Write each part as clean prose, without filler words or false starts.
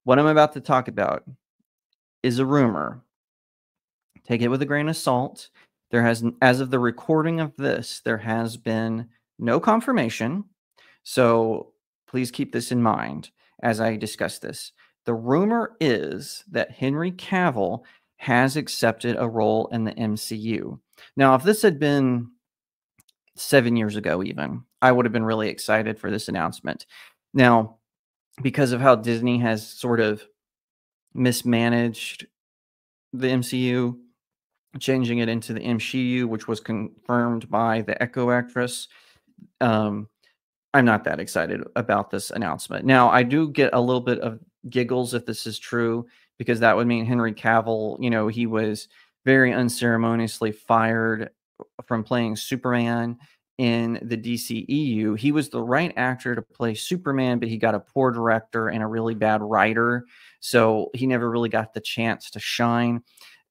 What I'm about to talk about is a rumor. Take it with a grain of salt. There has, as of the recording of this, there has been no confirmation. So please keep this in mind as I discuss this. The rumor is that Henry Cavill has accepted a role in the MCU. Now, if this had been 7 years ago even, I would have been really excited for this announcement. Now, because of how Disney has sort of mismanaged the MCU, changing it into the MCU, which was confirmed by the Echo actress, I'm not that excited about this announcement. Now, I do get a little bit of giggles if this is true, because that would mean Henry Cavill, you know, he was very unceremoniously fired from playing Superman in the DCEU. He was the right actor to play Superman, but he got a poor director and a really bad writer. So he never really got the chance to shine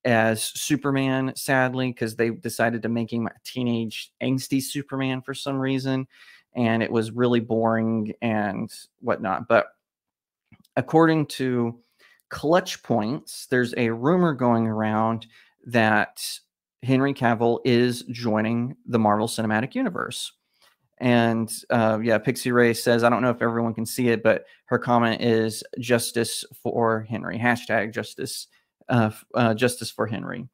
as Superman, sadly, because they decided to make him a teenage angsty Superman for some reason. And it was really boring and whatnot. But according to Clutch Points, there's a rumor going around that Henry Cavill is joining the Marvel Cinematic Universe. And yeah, Pixie Ray says, I don't know if everyone can see it, but her comment is justice for Henry, hashtag justice, justice for Henry.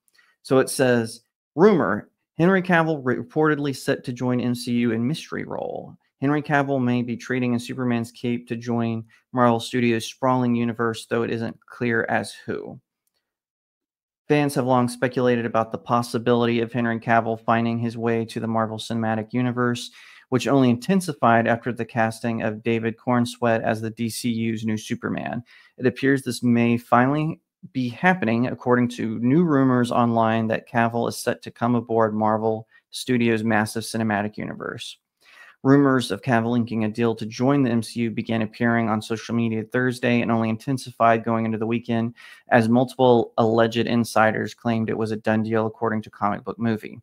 So it says, rumor, Henry Cavill reportedly set to join MCU in mystery role. Henry Cavill may be trading in Superman's cape to join Marvel Studios' sprawling universe, though it isn't clear as who. Fans have long speculated about the possibility of Henry Cavill finding his way to the Marvel Cinematic Universe, which only intensified after the casting of David Cornsweet as the DCU's new Superman. It appears this may finally be happening, according to new rumors online that Cavill is set to come aboard Marvel Studios' massive cinematic universe. Rumors of Cavill inking a deal to join the MCU began appearing on social media Thursday and only intensified going into the weekend as multiple alleged insiders claimed it was a done deal, according to Comic Book Movie.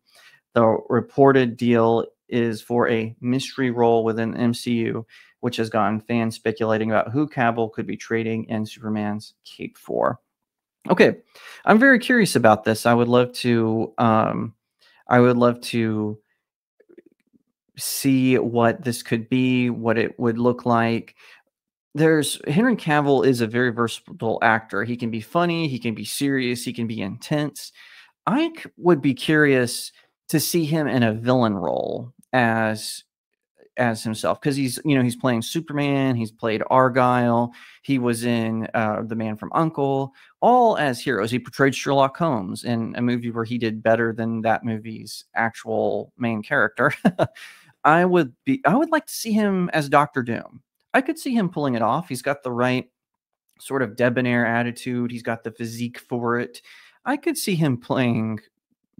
The reported deal is for a mystery role within the MCU, which has gotten fans speculating about who Cavill could be trading in Superman's cape for. Okay, I'm very curious about this. I would love to see what this could be, what it would look like. Henry Cavill is a very versatile actor. He can be funny, he can be serious, he can be intense. I would be curious to see him in a villain role as himself, because he's playing Superman, he's played Argyle, he was in The Man from U.N.C.L.E., all as heroes. He portrayed Sherlock Holmes in a movie where he did better than that movie's actual main character. I would like to see him as Dr. Doom. I could see him pulling it off. He's got the right sort of debonair attitude. He's got the physique for it. I could see him playing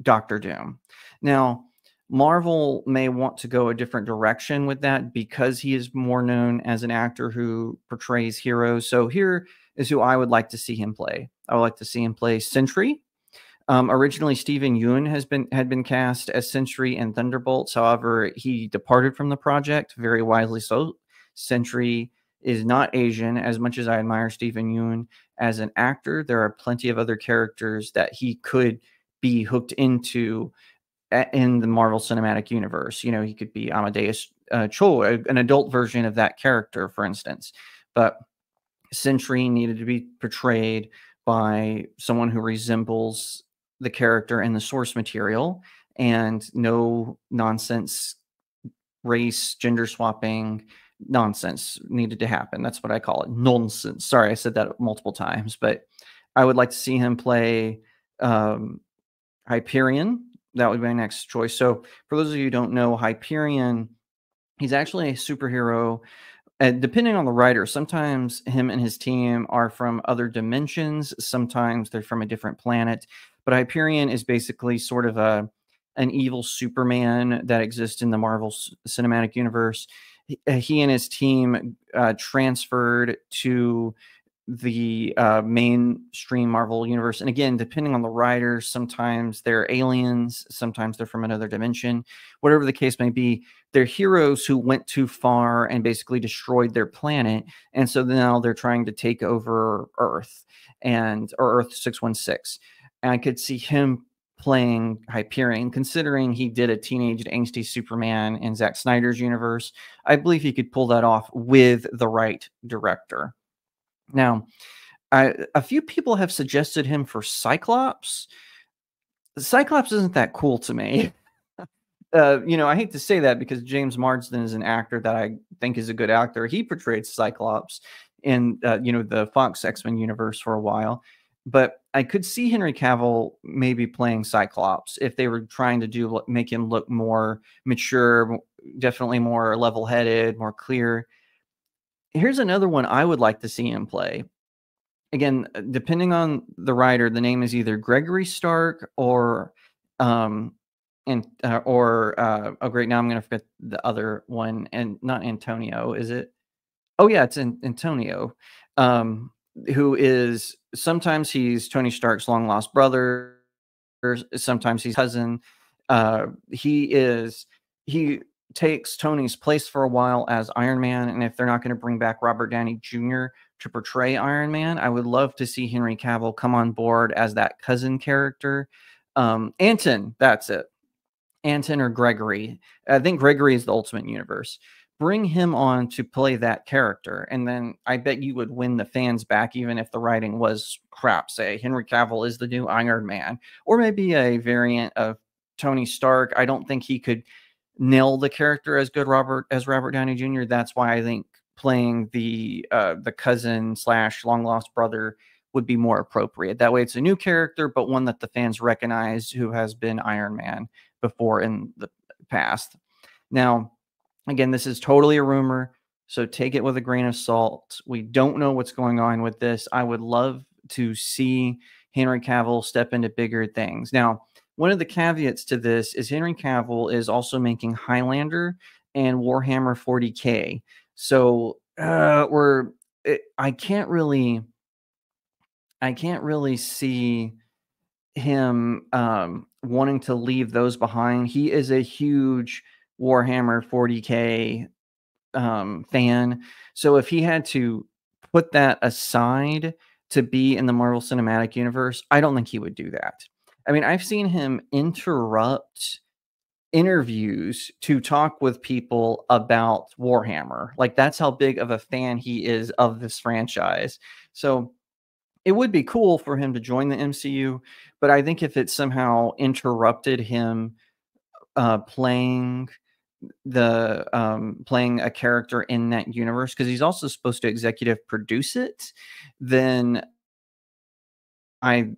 Dr. Doom. Now, Marvel may want to go a different direction with that because he is more known as an actor who portrays heroes. So here is who I would like to see him play. I would like to see him play Sentry. Originally, Steven Yeun had been cast as Sentry in Thunderbolts. However, he departed from the project, very wisely so. Sentry is not Asian. As much as I admire Steven Yeun as an actor, there are plenty of other characters that he could be hooked into in the Marvel Cinematic Universe. You know, he could be Amadeus Cho, an adult version of that character, for instance. But Sentry needed to be portrayed by someone who resembles the character in the source material, and no nonsense race, gender swapping nonsense needed to happen. That's what I call it. Nonsense. Sorry, I said that multiple times, but I would like to see him play Hyperion. That would be my next choice. So for those of you who don't know, Hyperion, he's actually a superhero. And depending on the writer, sometimes him and his team are from other dimensions. Sometimes they're from a different planet. But Hyperion is basically sort of an evil Superman that exists in the Marvel Cinematic Universe. He and his team transferred to the mainstream Marvel universe. And again, depending on the writers, sometimes they're aliens, sometimes they're from another dimension. Whatever the case may be, they're heroes who went too far and basically destroyed their planet, and so now they're trying to take over Earth or Earth 616. And I could see him playing Hyperion, considering he did a teenage angsty Superman in Zack Snyder's universe. I believe he could pull that off with the right director. Now, a few people have suggested him for Cyclops. Cyclops isn't that cool to me. I hate to say that because James Marsden is an actor that I think is a good actor. He portrayed Cyclops in the Fox X-Men universe for a while, but I could see Henry Cavill maybe playing Cyclops if they were trying to make him look more mature, definitely more level-headed, more clear. Here's another one I would like to see him play. Again, depending on the writer, the name is either Gregory Stark or oh great, now I'm gonna forget the other one, and not Antonio, is it? Oh yeah, it's Antonio, who is sometimes he's Tony Stark's long lost brother, sometimes he's cousin. He takes Tony's place for a while as Iron Man, and if they're not going to bring back Robert Downey Jr. to portray Iron Man, I would love to see Henry Cavill come on board as that cousin character. Anton, that's it. Anton or Gregory. I think Gregory is the Ultimate Universe. Bring him on to play that character, and then I bet you would win the fans back, even if the writing was crap. Say Henry Cavill is the new Iron Man, or maybe a variant of Tony Stark. I don't think he could nail the character as Robert Downey Jr. That's why I think playing the cousin / long lost brother would be more appropriate. That way, it's a new character, but one that the fans recognize who has been Iron Man before in the past. Now, again, this is totally a rumor, so take it with a grain of salt. We don't know what's going on with this. I would love to see Henry Cavill step into bigger things. Now, one of the caveats to this is Henry Cavill is also making Highlander and Warhammer 40K. So I can't really see him wanting to leave those behind. He is a huge Warhammer 40K fan. So if he had to put that aside to be in the Marvel Cinematic Universe, I don't think he would do that. I mean, I've seen him interrupt interviews to talk with people about Warhammer. Like, that's how big of a fan he is of this franchise. So it would be cool for him to join the MCU, but I think if it somehow interrupted him playing a character in that universe, because he's also supposed to executive produce it, then I'd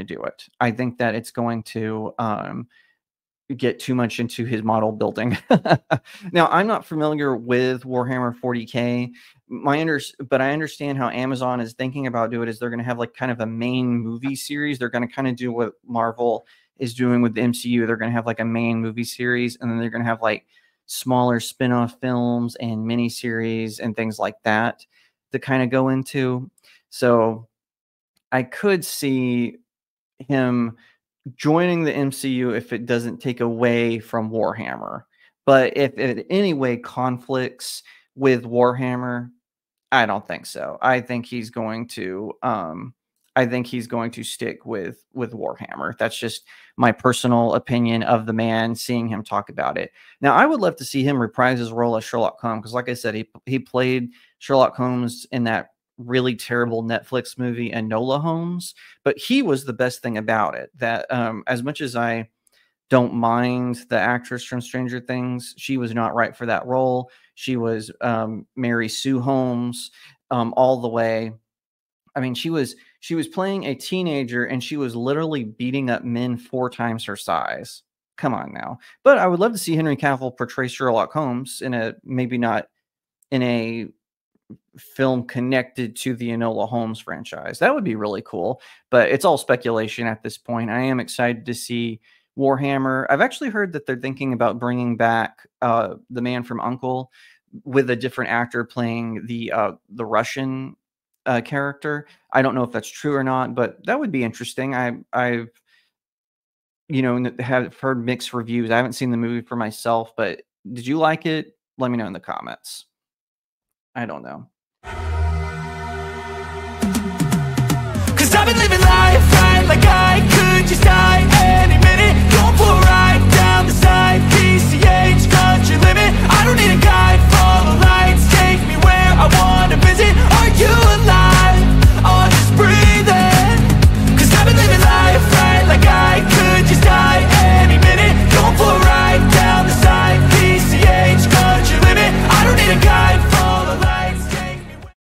do it. I think that it's going to get too much into his model building. Now, I'm not familiar with Warhammer 40K. But I understand how Amazon is thinking about doing it is they're going to have like kind of a main movie series. They're going to kind of do what Marvel is doing with the MCU. They're going to have like a main movie series, and then they're going to have like smaller spin-off films and miniseries and things like that to kind of go into. So I could see him joining the MCU if it doesn't take away from Warhammer. But if it in any way conflicts with Warhammer, I don't think so. I think he's going to stick with Warhammer. That's just my personal opinion of the man, seeing him talk about it. Now, I would love to see him reprise his role as Sherlock Holmes, because like I said, he played Sherlock Holmes in that really terrible Netflix movie Enola Holmes, but he was the best thing about it. That as much as I don't mind the actress from Stranger Things, she was not right for that role. She was Mary Sue Holmes all the way. I mean, she was playing a teenager, and she was literally beating up men 4 times her size. Come on now. But I would love to see Henry Cavill portray Sherlock Holmes maybe not in a film connected to the Enola Holmes franchise. That would be really cool, but it's all speculation at this point. I am excited to see Warhammer. I've actually heard that they're thinking about bringing back the man from U.N.C.L.E. with a different actor playing the Russian character. I don't know if that's true or not, but that would be interesting. I've have heard mixed reviews. I haven't seen the movie for myself, but did you like it? Let me know in the comments. I don't know. 'Cause I've been living life right like I